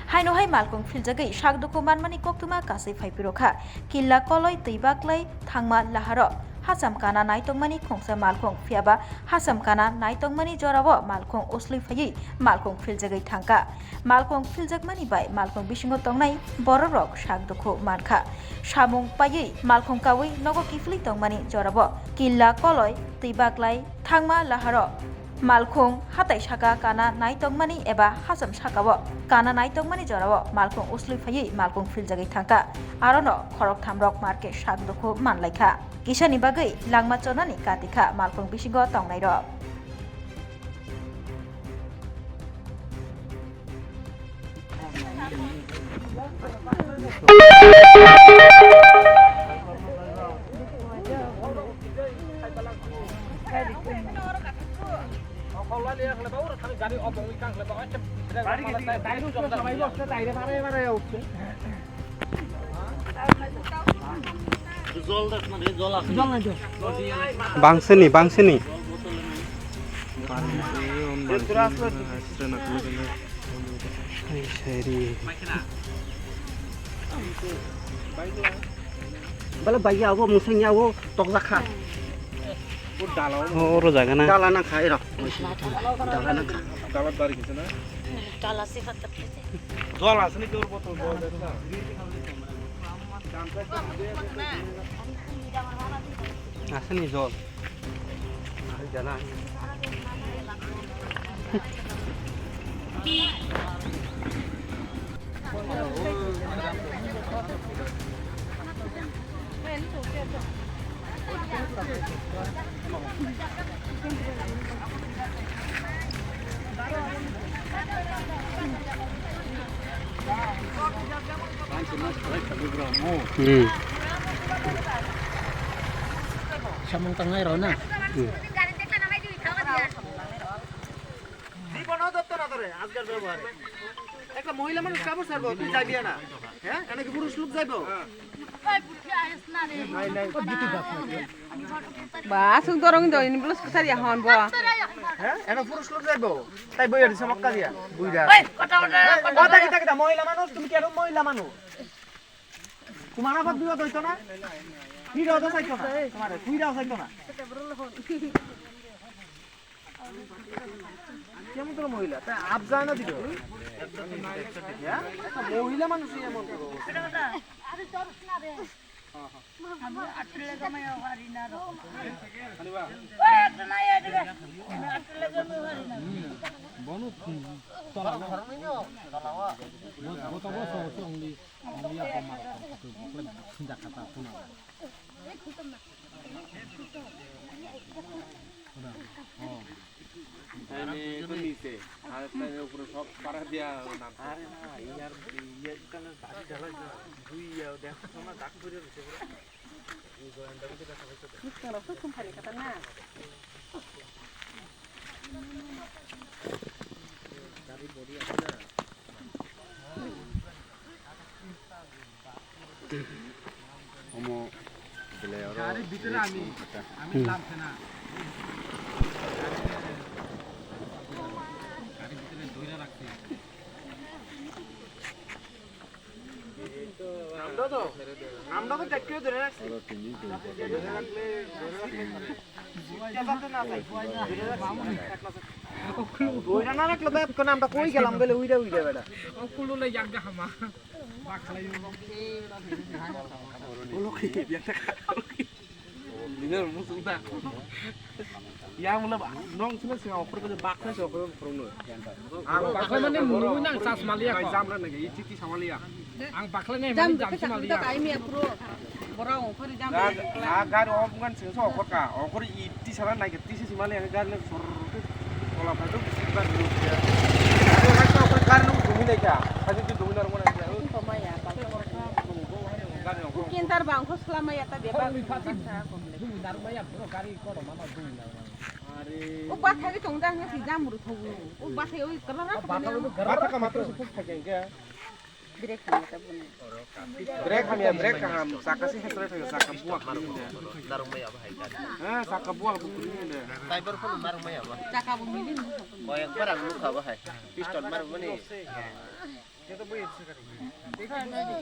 Hainohai malkung filjagai shagdoko manmani koktuma kasai faipirokha killa koloi teibaklai thangma laharo hasam kana naitongmani khongsa malkung fiaba hasam kana naitongmani jorabo malkung oslui phayei malkung filjagai thangka malkung filjagmani bai malkung bisingo tongnai bororok shagdoko mankha samung payei malkung kawi nogo kifli tongmani jorabo killa koloi teibaklai thangma laharo malkung hatai saka kana naitongmani eba hasam sakabo kana naitongmani jorabo malkung oslui phayei malkung filjagai thangka arono khorok thamrok marke shagdoko manlaikha kisani bagai langma chonani katika malkung bisingo tongnai ro Bangsini. Bala bayi awo musang awo tok zakha. Oh, rojaga na. Dala na khai ro. Dala na kha. Dalat bari gitu na. Dala sifat tapi. Jol asli ke botol bol na. Asini jol. Jana. Samong tangay ro na. আজকের ব্যবহার একটা মহিলা মানুষ কাপড় ছাড়বো তুই যাবি না হ্যাঁ এনে কি পুরুষ লোক যাইবো Ba sung dorong do ini belum sekali ya hon bo. হ্যাঁ এনে পুরুষ লোক যাইবো তাই বইয়া দিছে মক্কা দিয়া বুইরা কথা কিটা মহিলা মানুষ তুমি কেন মহিলা মানুষ তোমার আবার বিবাদ হইতো না কি রাও তো চাইতো না তোমারে তুই রাও চাইতো না কেমন তোর মহিলা তা আপ যায় না দিল মহিলা মানুষই এমন Ini kondisi, harusnya ukur sok parah dia nanti. আরে না ইয়ার ইয়ে কানে দাড়ি ঢালাই না দুই ইয়া দেখ সময় দাগ করে দিছে পুরো এই গোয়েন্দা মধ্যে দেখা হইছে Kalau tu kumpari kata na. দাড়ি বডি আছে না Omo bele oro. Hari bicara ami lamse na. Hari bicara doira rakte. আমরা তো ট্যাক্টর ধরে রাখছি ধরে রাখলে না ভাই ওইটা না রাখলে তো কোন আমরা কই গেলাম বলে উইরা বেটা Kulo yang dah hama. Bakal yung বলো কি একটা Bener musuh tak. Ya mula nong sini sih aku kerja bakal sih aku perlu. Bakal mana mulu nang sas malia kok. Jam lah nih, ini titi sama malia. Ang bakal nih Jam jam kita sama kita malia. kai mi apro. Borang kori jam. Agar orang bukan sih so aku kah, aku ini salah naik titi si malia agar nih sur kalau apa itu bisa dulu ya. Aku nak tahu karena dumi nih kah, tadi itu dumi orang mana dia. Pemaya. Kan yang Kintar bang ko selama ya tadi bang. Ubah tadi tongdangnya si jamur tu. Ubah saya ui kalau nak Bata ka matro sa pug kageng kaya. break ni kita pun. Break kami ya break ka ham saka si hetro sa saka buak baru dia. darong may abay ka Saka buak buku ni dia. Tiber pun darong may abay Cakap bumilin. Boyang parang luka bahay pistol marang mani Dia tu boleh sekarang.